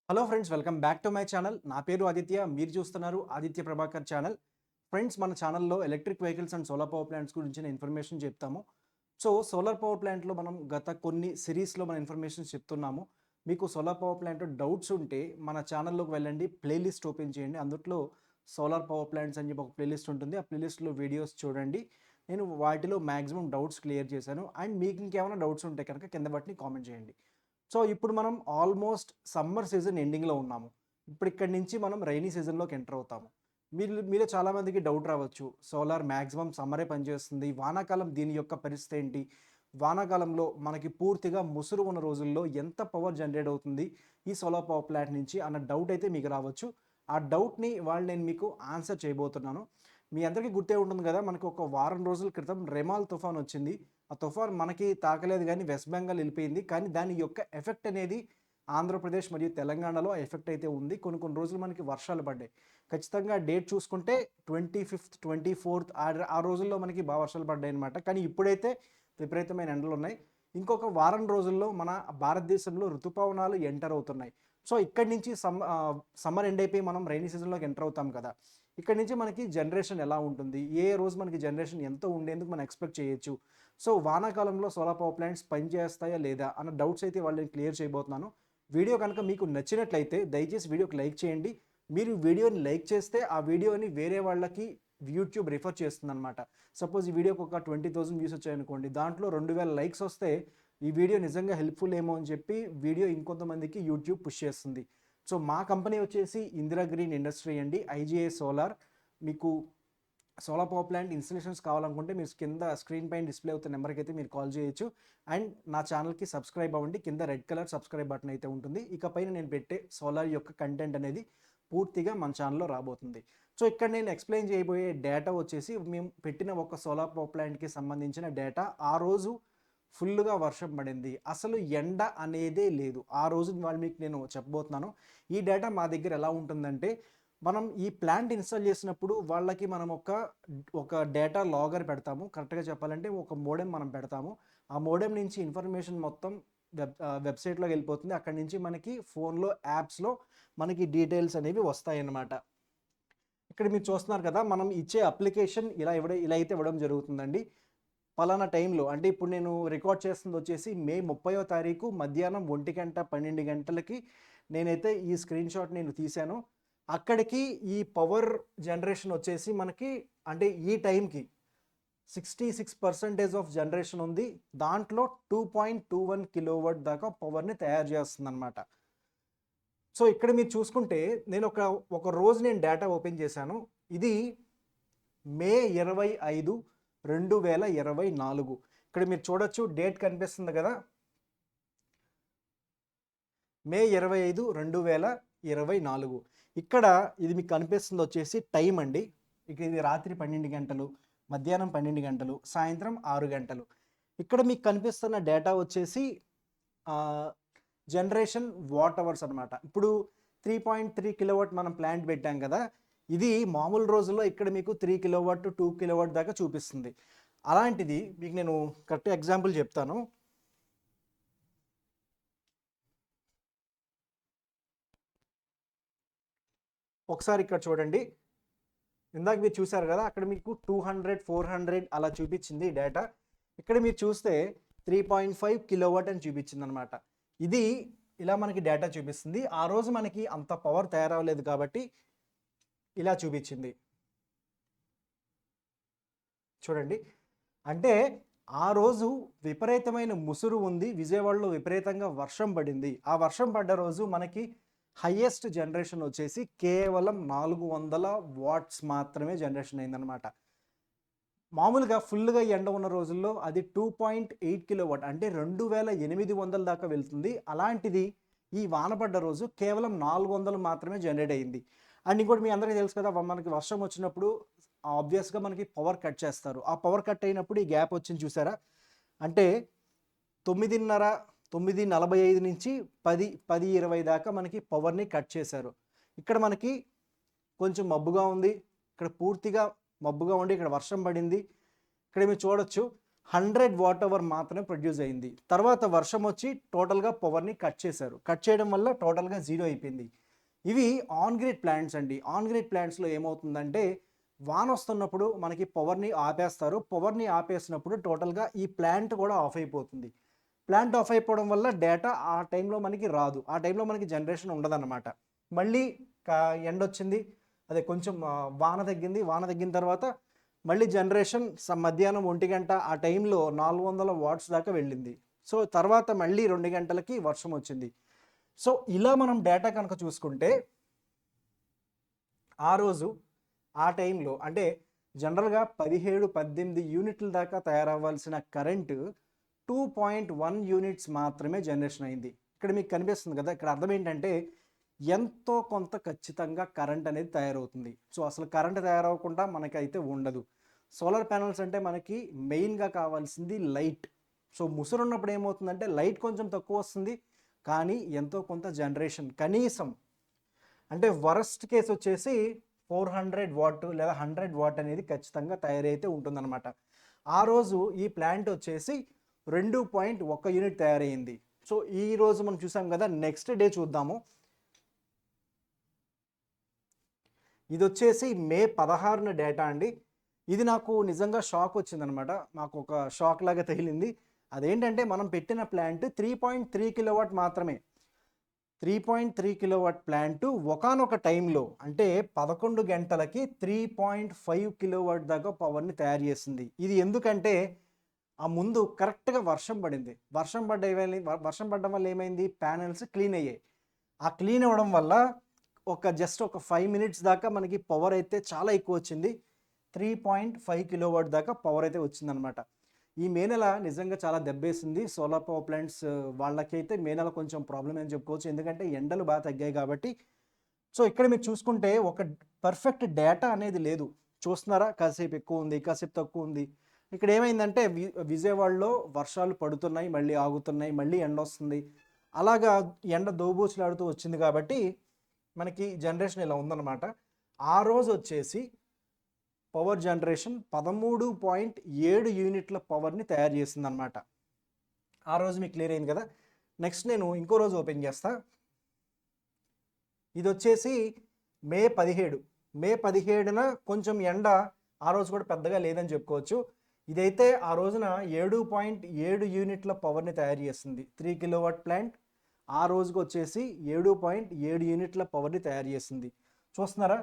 Hello friends, welcome back to my channel. నా పేరు ఆదిత్య. మీరు చూస్తున్నారు ఆదిత్య ప్రభాకర్ ఛానల్. ఫ్రెండ్స్, మన ఛానల్లో electric vehicles and solar power plants గురించిన ఇన్ఫర్మేషన్ చెప్తాము. సో సోలార్ పవర్ ప్లాంట్‌లో మనం గత కొన్ని సిరీస్‌లో మన ఇన్ఫర్మేషన్స్ చెప్తున్నాము. మీకు సోలార్ పవర్ ప్లాంట్‌లో డౌట్స్ ఉంటే మన ఛానల్‌లోకి వెళ్ళండి. ప్లేలిస్ట్ ఓపెన్ చేయండి. అందుట్లో సోలార్ పవర్ ప్లాంట్స్ అని చెప్పి ఒక ప్లేలిస్ట్ ఉంటుంది. ఆ ప్లేలిస్ట్‌లో వీడియోస్ చూడండి. నేను వాటిలో మాక్సిమం డౌట్స్ క్లియర్ చేశాను. అండ్ మీకు ఇంకేమైనా డౌట్స్ ఉంటే కనుక కింద బటన్‌ని కామెంట్ చేయండి. సో ఇప్పుడు మనం ఆల్మోస్ట్ సమ్మర్ సీజన్ ఎండింగ్‌లో ఉన్నాము. ఇప్పుడు ఇక్కడి నుంచి మనం రైనీ సీజన్‌లోకి ఎంటర్ అవుతాము. మీలో చాలామందికి డౌట్ రావచ్చు. సోలార్ మాక్సిమం సమ్మరే పనిచేస్తుంది. వానాకాలం దీని యొక్క పరిస్థితి ఏంటి? వానాకాలంలో మనకి పూర్తిగా ముసురు ఉన్న రోజుల్లో ఎంత పవర్ జనరేట్ అవుతుంది ఈ సోలార్ పవర్ ప్లాంట్ నుంచి అన్న డౌట్ అయితే మీకు రావచ్చు. ఆ డౌట్‌ని ఇవాళ నేను మీకు ఆన్సర్ చేయబోతున్నాను. మీ అందరికీ గుర్తే ఉంటుంది కదా! మనకు ఒక వారం రోజుల క్రితం రెమాల్ తుఫాన్ వచ్చింది. ఆ తుఫాన్ మనకి తాకలేదు గానీ వెస్ట్ బెంగాల్ ఎళ్ళిపోయింది. కానీ దాని యొక్క ఎఫెక్ట్ అనేది ఆంధ్రప్రదేశ్ మరియు తెలంగాణలో ఆ ఎఫెక్ట్ అయితే ఉంది. కొన్ని కొన్ని రోజులు మనకి వర్షాలు పడ్డాయి. ఖచ్చితంగా డేట్ చూసుకుంటే 25థ్, 24థ్ ఆ రోజుల్లో మనకి వర్షాలు పడ్డాయన్నమాట. కానీ ఇప్పుడైతే విపరీతమైన ఎండలున్నాయి. ఇంకొక వారం రోజుల్లో మన భారతదేశంలో ఋతుపవనాలు ఎంటర్ అవుతున్నాయి. సో ఇక్కడి నుంచి సమ్మర్ ఎండ్ అయిపోయి మనం రైనీ సీజన్‌లోకి ఎంటర్ అవుతాం కదా! ఇక్కడి నుంచి మనకి జనరేషన్ ఎలా ఉంటుంది? ఏ రోజు మనకి జనరేషన్ ఎంత ఉండేందుకు మనం ఎక్స్‌పెక్ట్ చేయొచ్చు? సో వానాకాలంలో సోలార్ పవర్ ప్లాంట్స్ పనిచేస్తాయా లేదా అన్న డౌట్స్ అయితే ఇవాళ నేను క్లియర్ చేయబోతున్నాను. వీడియో కనుక మీకు నచ్చినట్లయితే దయచేసి వీడియోకి లైక్ చేయండి. మీరు వీడియోని లైక్ చేస్తే ఆ వీడియోని వేరే వాళ్ళకి యూట్యూబ్ రిఫర్ చేస్తుందనమాట. సపోజ్ ఈ వీడియోకి ఒక 20,000 వ్యూస్ వచ్చాయనుకోండి. దాంట్లో 2,000 లైక్స్ వస్తే ఈ వీడియో నిజంగా హెల్ప్‌ఫుల్ ఏమో అని చెప్పి వీడియో ఇంకొంతమందికి యూట్యూబ్ పుష్ చేస్తుంది. సో మా కంపెనీ వచ్చేసి ఇందిరా గ్రీన్ ఇండస్ట్రీ అండి. IGI solar. మీకు సోలార్ పవర్ ప్లాంట్ ఇన్‌స్టాలేషన్స్ కావాలనుకుంటే మీరు కింద స్క్రీన్ పైన డిస్‌ప్లే అవుతున్న నెంబర్‌కి అయితే మీరు కాల్ చేయొచ్చు. అండ్ నా ఛానల్‌కి సబ్స్క్రైబ్ అవ్వండి. కింద రెడ్ కలర్ సబ్స్క్రైబ్ బటన్ అయితే ఉంటుంది. ఇకపైన నేను పెట్టే సోలార్ యొక్క కంటెంట్ అనేది పూర్తిగా మన ఛానల్‌లో రాబోతుంది. సో ఇక్కడ నేను ఎక్స్‌ప్లెయిన్ చేయబోయే డేటా వచ్చేసి మేము పెట్టిన ఒక సోలార్ పవర్ ప్లాంట్‌కి సంబంధించిన డేటా. ఆ రోజు ఫుల్లుగా వర్షం పడింది. అసలు ఎండ అనేదే లేదు. ఆ రోజు ఇవాళ మీకు నేను చెప్పబోతున్నాను. ఈ డేటా మా దగ్గర ఎలా ఉంటుందంటే, మనం ఈ ప్లాంట్ ఇన్‌స్టాల్ చేసినప్పుడు వాళ్ళకి మనం ఒక డేటా లాగర్ పెడతాము. కరెక్ట్‌గా చెప్పాలంటే ఒక మోడెమ్ మనం పెడతాము. ఆ మోడెమ్ నుంచి ఇన్ఫర్మేషన్ మొత్తం వెబ్‌సైట్‌లోకి వెళ్ళిపోతుంది. అక్కడి నుంచి మనకి ఫోన్‌లో, యాప్స్‌లో మనకి డీటెయిల్స్ అనేవి వస్తాయన్నమాట. ఇక్కడ మీరు చూస్తున్నారు కదా! మనం ఇచ్చే అప్లికేషన్ ఇలా అయితే ఇవ్వడం జరుగుతుందండి. పలానా టైంలో అంటే ఇప్పుడు నేను రికార్డ్ చేస్తుందొచ్చేసి మే 30వ తారీఖు మధ్యాహ్నం 1:00, 12 గంటలకి నేనైతే ఈ స్క్రీన్‌షాట్ నేను తీశాను. అక్కడికి ఈ పవర్ జనరేషన్ వచ్చేసి మనకి అంటే ఈ టైంకి 66% ఆఫ్ జనరేషన్ ఉంది. దాంట్లో 2.21 కిలోవాట్ దాకా పవర్‌ని తయారు చేస్తుందనమాట. సో ఇక్కడ మీరు చూసుకుంటే ఒక రోజు నేను డేటా ఓపెన్ చేశాను. ఇది మే 25, 2024. ఇక్కడ మీరు చూడొచ్చు డేట్ కనిపిస్తుంది కదా! మే 25, 2024. ఇక్కడ ఇది మీకు కనిపిస్తుందొచ్చేసి టైం అండి. ఇక ఇది రాత్రి 12 గంటలు, మధ్యాహ్నం 12 గంటలు, సాయంత్రం 6 గంటలు. ఇక్కడ మీకు కనిపిస్తున్న డేటా వచ్చేసి ఆహ్, జనరేషన్ వాట్ అవర్స్ అనమాట. ఇప్పుడు 3.3 కిలోవాట్ మనం ప్లాంట్ పెట్టాం కదా! ఇది మామూలు రోజుల్లో ఇక్కడ మీకు 3 కిలోవాట్, 2 కిలోవాట్ దాకా చూపిస్తుంది. అలాంటిది మీకు నేను కరెక్ట్ ఎగ్జాంపుల్ చెప్తాను. ఒకసారి ఇక్కడ చూడండి. ఇందాక మీరు చూసారు కదా! అక్కడ మీకు 200, 400 అలా చూపించింది డేటా. ఇక్కడ మీరు చూస్తే 3.5 కిలోవాట్ అని చూపించిందనమాట. ఇది ఇలా మనకి డేటా చూపిస్తుంది. ఆ రోజు మనకి అంత పవర్ తయారవ్వలేదు కాబట్టి ఇలా చూపించింది. చూడండి. అంటే ఆ రోజు విపరీతమైన ముసురు ఉంది. విజయవాడలో విపరీతంగా వర్షం పడింది. ఆ వర్షం పడ్డ రోజు మనకి హైయెస్ట్ జనరేషన్ వచ్చేసి కేవలం 400 వాట్స్ మాత్రమే జనరేషన్ అయిందనమాట. మామూలుగా ఫుల్‌గా ఎండ ఉన్న రోజుల్లో అది 2.8 కిలోవాట్ అంటే 2800 దాకా వెళ్తుంది. అలాంటిది ఈ వాన పడ్డ రోజు కేవలం 400 మాత్రమే జనరేట్ అయింది. అండ్ ఇంకోటి మీ అందరికీ తెలుసు కదా! మనకి వర్షం వచ్చినప్పుడు ఆబ్వియస్‌గా మనకి పవర్ కట్ చేస్తారు. ఆ పవర్ కట్ అయినప్పుడు ఈ గ్యాప్ వచ్చింది చూసారా? అంటే 9:30, 9:45 నుంచి 10:20 దాకా మనకి పవర్‌ని కట్ చేశారు. ఇక్కడ మనకి కొంచెం మబ్బుగా ఉంది. ఇక్కడ పూర్తిగా మబ్బుగా ఉండి ఇక్కడ వర్షం పడింది. ఇక్కడ మీరు చూడొచ్చు 100 వాట్ అవర్ మాత్రమే ప్రొడ్యూస్ అయింది. తర్వాత వర్షం వచ్చి టోటల్‌గా పవర్‌ని కట్ చేశారు. కట్ చేయడం వల్ల టోటల్‌గా జీరో అయిపోయింది. ఇవి ఆన్ గ్రిడ్ ప్లాంట్స్ అండి. ఆన్ గ్రిడ్ ప్లాంట్స్‌లో ఏమవుతుందంటే వానొస్తున్నప్పుడు మనకి పవర్‌ని ఆపేస్తారు. పవర్‌ని ఆపేసినప్పుడు టోటల్‌గా ఈ ప్లాంట్ కూడా ఆఫ్ అయిపోతుంది. ప్లాంట్ ఆఫ్ అయిపోవడం వల్ల డేటా ఆ టైంలో మనకి రాదు. ఆ టైంలో మనకి జనరేషన్ ఉండదన్నమాట. మళ్ళీ ఎండొచ్చింది. అదే కొంచెం వాన తగ్గింది. వాన తగ్గిన తర్వాత మళ్ళీ జనరేషన్ మధ్యాహ్నం 1 ఆ టైంలో 400 వాట్స్ దాకా వెళ్ళింది. సో, తర్వాత మళ్ళీ 2 గంటలకి వర్షం వచ్చింది. సో, ఇలా మనం డేటా కనుక చూసుకుంటే ఆ రోజు ఆ టైంలో అంటే జనరల్‌గా 17, 18 యూనిట్ల దాకా తయారవ్వాల్సిన కరెంటు 2.1 యూనిట్స్ మాత్రమే జనరేషన్ అయింది. ఇక్కడ మీకు కనిపిస్తుంది కదా! ఇక్కడ అర్థం ఏంటంటే ఎంతో కొంత ఖచ్చితంగా కరెంట్ అనేది తయారవుతుంది. సో, అసలు కరెంట్ తయారవ్వకుండా మనకైతే ఉండదు. సోలార్ ప్యానెల్స్ అంటే మనకి మెయిన్‌గా కావాల్సింది లైట్. సో, ముసురున్నప్పుడు ఏమవుతుందంటే లైట్ కొంచెం తక్కువొస్తుంది. కానీ ఎంతో కొంత జనరేషన్ కనీసం అంటే వరస్ట్ కేస్ వచ్చేసి 400 వాట్ లేదా 100 వాట్ అనేది ఖచ్చితంగా తయారైతే ఉంటుందన్నమాట. ఆ రోజు ఈ ప్లాంట్ వచ్చేసి 2.1 యూనిట్ తయారయింది. సో, ఈరోజు మనం చూసాం కదా! నెక్స్ట్ డే చూద్దాము. ఇదొచ్చేసి మే 16న డేటా అండి. ఇది నాకు నిజంగా షాక్ వచ్చిందనమాట. నాకొక షాక్ లాగా తగిలింది. అదేంటంటే మనం పెట్టిన ప్లాంట్ 3.3 కిలోవాట్ మాత్రమే. 3.3 కిలోవాట్ ప్లాంటు ఒకానొక టైంలో అంటే 11 గంటలకి 3.5 కిలోవాట్ దాకా పవర్‌ని తయారు చేసింది. ఇది ఎందుకంటే ఆ ముందు కరెక్ట్‌గా వర్షం పడింది. వర్షం పడడం వల్ల ఏమైంది? ప్యానెల్స్ క్లీన్ అయ్యాయి. ఆ క్లీన్ అవ్వడం వల్ల జస్ట్ ఒక 5 మినిట్స్ దాకా మనకి పవర్ అయితే చాలా ఎక్కువొచ్చింది. 3.5 కిలోవాట్ దాకా పవర్ అయితే వచ్చిందనమాట. ఈ మే నెల నిజంగా చాలా దెబ్బేసింది. సోలార్ పవర్ ప్లాంట్స్ వాళ్ళకైతే మే నెల కొంచెం ప్రాబ్లమే అని చెప్పుకోవచ్చు. ఎందుకంటే ఎండలు బాగా తగ్గాయి కాబట్టి. సో, ఇక్కడ మీరు చూసుకుంటే ఒక పర్ఫెక్ట్ డేటా అనేది లేదు. చూస్తున్నారా? కాసేపు ఎక్కువుంది, కాసేపు తక్కువుంది. ఇక్కడ ఏమైందంటే విజయవాడలో వర్షాలు పడుతున్నాయి, మళ్ళీ ఆగుతున్నాయి, మళ్ళీ ఎండొస్తుంది. అలాగా ఎండ దోబూచులాడుతూ వచ్చింది కాబట్టి మనకి జనరేషన్ ఇలా ఉందన్నమాట. ఆ రోజొచ్చేసి పవర్ జనరేషన్ 13.7 యూనిట్ల పవర్‌ని తయారు చేసిందనమాట. ఆ రోజు మీకు క్లియర్ అయింది కదా! నెక్స్ట్ నేను ఇంకో రోజు ఓపెన్ చేస్తా. ఇదొచ్చేసి మే 17. మే 17న కొంచెం ఎండ ఆ రోజు కూడా పెద్దగా లేదని చెప్పుకోవచ్చు. ఇదైతే ఆ రోజున 7.7 యూనిట్ల పవర్‌ని తయారు చేసింది. 3 కిలోవాట్ ప్లాంట్ ఆ రోజుకొచ్చేసి 7.7 యూనిట్ల పవర్‌ని తయారు చేసింది. చూస్తున్నారా?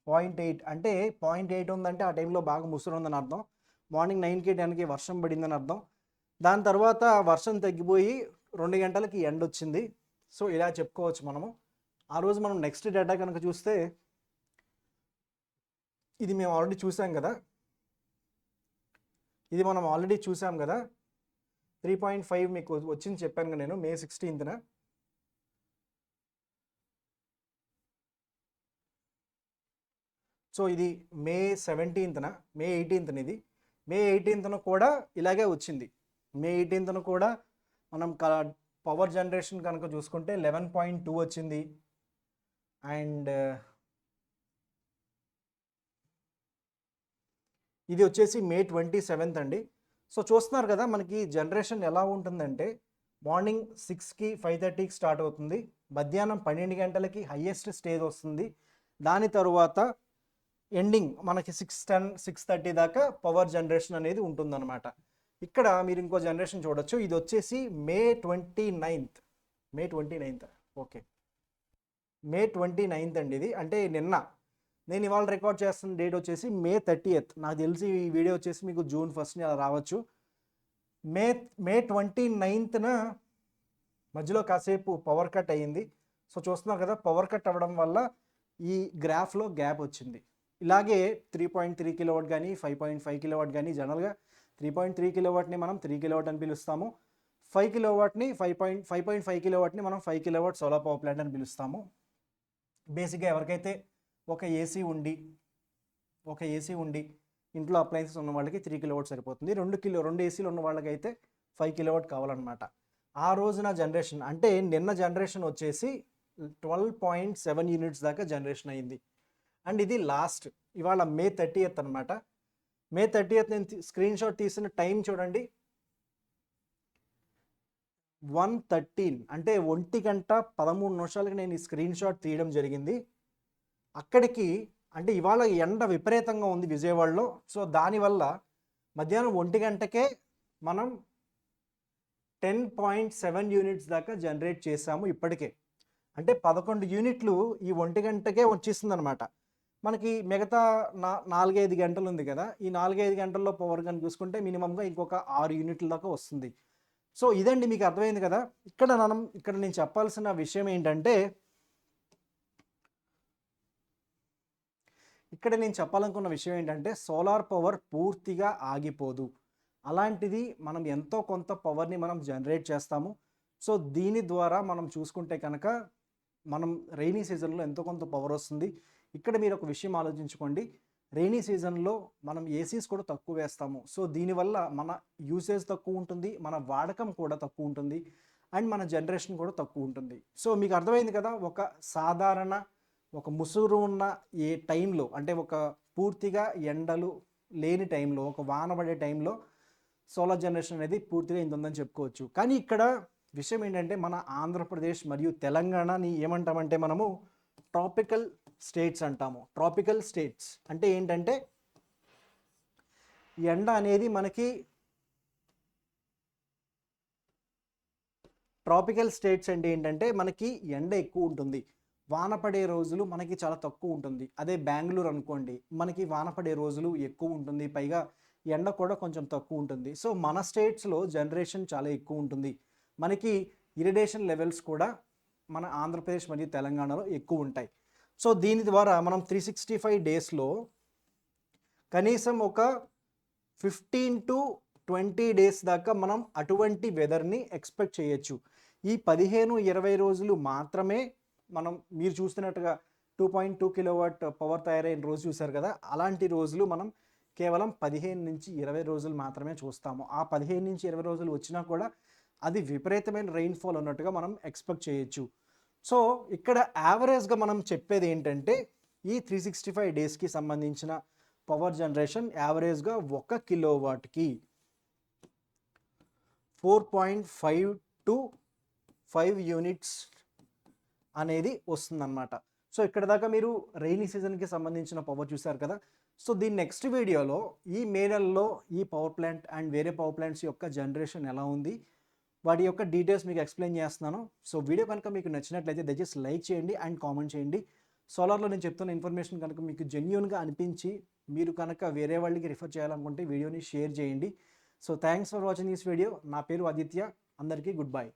0.8 అంటే 0.8 ఉందంటే ఆ టైంలో బాగా ముసురుందని అర్థం. మార్నింగ్ 9కి, 10కి వర్షం పడిందని అర్థం. దాని తర్వాత వర్షం తగ్గిపోయి 2 గంటలకి ఎండొచ్చింది. సో, ఇలా చెప్పుకోవచ్చు మనము. ఆ రోజు మనం నెక్స్ట్ డేటా కనుక చూస్తే ఇది మేము ఆల్రెడీ చూసాం కదా! ఇది మనం ఆల్రెడీ చూసాం కదా! 3.5 మీకు వచ్చింది చెప్పాను కదా నేను మే 16న. సో, ఇది మే 17న, మే 18న ఇది. మే 18న కూడా ఇలాగే వచ్చింది. మే 18న కూడా మనం పవర్ జనరేషన్ కనుక చూసుకుంటే 11.2 వచ్చింది. అండ్ ఇది వచ్చేసి మే 27th అండి. సో, చూస్తున్నారు కదా! మనకి జనరేషన్ ఎలా ఉంటుందంటే మార్నింగ్ 6కి, 5:30కి స్టార్ట్ అవుతుంది. మధ్యాహ్నం 12 గంటలకి హైయెస్ట్ స్టేజ్ వస్తుంది. దాని తరువాత ఎండింగ్ మనకి 6:10, 6:30 దాకా పవర్ జనరేషన్ అనేది ఉంటుందన్నమాట. ఇక్కడ మీరు ఇంకో జనరేషన్ చూడొచ్చు. ఇది వచ్చేసి మే 29th. మే 29th. ఓకే. మే 29th అండి ఇది. అంటే నిన్న. నేను ఇవాళ రికార్డ్ చేస్తున్న డేట్ వచ్చేసి మే 30th. నాకు తెలిసి ఈ వీడియో వచ్చేసి మీకు జూన్ 1ని అలా రావచ్చు. మే మే 29న మధ్యలో కాసేపు పవర్ కట్ అయ్యింది. సో, చూస్తున్నారు కదా! పవర్ కట్ అవ్వడం వల్ల ఈ గ్రాఫ్‌లో గ్యాప్ వచ్చింది. ఇలాగే 3.3 కిలోవాట్ గానీ, 5.5 కిలోవాట్ గానీ జనరల్‌గా 3.3 కిలోవాట్‌ని మనం 3 కిలోవాట్ అని పిలుస్తాము. 5 కిలోవాట్‌ని 5.5 కిలోవాట్‌ని మనం 5 కిలోవాట్ సోలార్ పవర్ ప్లాంట్ అని పిలుస్తాము. బేసిక్‌గా ఎవరికైతే ఒక ఏసీ ఉండి ఇంట్లో అప్లయన్సెస్ ఉన్న వాళ్ళకి 3 కిలోవాట్ సరిపోతుంది. 2 ఏసీలు ఉన్న వాళ్ళకైతే 5 కిలోవాట్ కావాలన్నమాట. ఆ రోజున జనరేషన్ అంటే నిన్న జనరేషన్ వచ్చేసి 12.7 యూనిట్స్ దాకా జనరేషన్ అయింది. అండ్ ఇది లాస్ట్ ఇవాళ మే 30th అనమాట. మే 30th నేను స్క్రీన్ షాట్ తీసిన టైం చూడండి, 1:13 అంటే 1:13 నేను ఈ స్క్రీన్ షాట్ తీయడం జరిగింది. అక్కడికి అంటే ఇవాళ ఎండ విపరీతంగా ఉంది విజయవాడలో. సో దానివల్ల మధ్యాహ్నం 1 మనం 10.7 యూనిట్స్ దాకా జనరేట్ చేసాము ఇప్పటికే. అంటే 11 యూనిట్లు ఈ 1 వచ్చేసిందనమాట. మనకి మిగతా 4-5 గంటలు ఉంది కదా, ఈ 4-5 గంటల్లో పవర్ కనుక చూసుకుంటే మినిమంగా ఇంకొక 6 యూనిట్ల దాకా వస్తుంది. సో ఇదండి, మీకు అర్థమైంది కదా. ఇక్కడ నేను చెప్పాల్సిన విషయం ఏంటంటే, సోలార్ పవర్ పూర్తిగా ఆగిపోదు. అలాంటిది మనం ఎంతో కొంత పవర్ని మనం జనరేట్ చేస్తాము. సో దీని ద్వారా మనం చూసుకుంటే కనుక మనం రెయినీ సీజన్లో ఎంతో కొంత పవర్ వస్తుంది. ఇక్కడ మీరు ఒక విషయం ఆలోచించుకోండి, రెయినీ సీజన్లో మనం ఏసీస్ కూడా తక్కువ వేస్తాము. సో దీనివల్ల మన యూసేజ్ తక్కువ ఉంటుంది, మన వాడకం కూడా తక్కువ ఉంటుంది, అండ్ మన జనరేషన్ కూడా తక్కువ ఉంటుంది. సో మీకు అర్థమైంది కదా, ఒక సాధారణ ఒక ముసురు ఉన్న ఏ టైంలో, అంటే ఒక పూర్తిగా ఎండలు లేని టైంలో, ఒక వాన పడే టైంలో సోలార్ జనరేషన్ అనేది పూర్తిగా ఇంత ఉందని చెప్పుకోవచ్చు. కానీ ఇక్కడ విషయం ఏంటంటే, మన ఆంధ్రప్రదేశ్ మరియు తెలంగాణని ఏమంటామంటే మనము ట్రాపికల్ స్టేట్స్ అంటాము. ట్రాపికల్ స్టేట్స్ అంటే ఏంటంటే, ఎండ అనేది మనకి ట్రాపికల్ స్టేట్స్ అంటే ఏంటంటే మనకి ఎండ ఎక్కువ ఉంటుంది, వాన పడే రోజులు మనకి చాలా తక్కువ ఉంటుంది. అదే బెంగళూరు అనుకోండి, మనకి వాన పడే రోజులు ఎక్కువ ఉంటుంది, పైగా ఎండ కూడా కొంచెం తక్కువ ఉంటుంది. సో మన స్టేట్స్లో జనరేషన్ చాలా ఎక్కువ ఉంటుంది. మనకి ఇరిడేషన్ లెవెల్స్ కూడా మన ఆంధ్రప్రదేశ్ మరియు తెలంగాణలో ఎక్కువ ఉంటాయి. సో దీని ద్వారా మనం 365 డేస్లో కనీసం ఒక 15 to 20 డేస్ దాకా మనం అటువంటి వెదర్ని ఎక్స్పెక్ట్ చేయొచ్చు. ఈ 15-20 రోజులు మాత్రమే మనం, మీరు చూస్తున్నట్టుగా 2.2 కిలోవాట్ పవర్ తయారైన రోజు చూశారు కదా, అలాంటి రోజులు మనం కేవలం 15-20 రోజులు మాత్రమే చూస్తాము. ఆ 15-20 రోజులు వచ్చినా కూడా అది విపరీతమైన రెయిన్ఫాల్ ఉన్నట్టుగా మనం ఎక్స్పెక్ట్ చేయొచ్చు. సో ఇక్కడ యావరేజ్గా మనం చెప్పేది ఏంటంటే, ఈ 365 డేస్కి సంబంధించిన పవర్ జనరేషన్ యావరేజ్గా 1 కిలోవాట్కి 4.5 to 5 యూనిట్స్ అనేది వస్తుందన్నమాట. సో ఇక్కడ దాకా మీరు రెయినీ సీజన్కి సంబంధించిన పవర్ చూశారు కదా. సో దీని నెక్స్ట్ వీడియోలో ఈ మే నెలలో ఈ పవర్ ప్లాంట్ అండ్ వేరే పవర్ ప్లాంట్స్ యొక్క జనరేషన్ ఎలా ఉంది, వాటి యొక్క డీటెయిల్స్ మీకు ఎక్స్ప్లెయిన్ చేస్తున్నాను. సో వీడియో కనుక మీకు నచ్చినట్లయితే దయచేసి లైక్ చేయండి అండ్ కామెంట్ చేయండి. సోలార్లో నేను చెప్తున్న ఇన్ఫర్మేషన్ కనుక మీకు జెన్యూన్గా అనిపించి మీరు కనుక వేరే వాళ్ళకి రిఫర్ చేయాలనుకుంటే వీడియోని షేర్ చేయండి. So thanks for watching this video. నా పేరు ఆదిత్య. అందరికీ గుడ్ బై.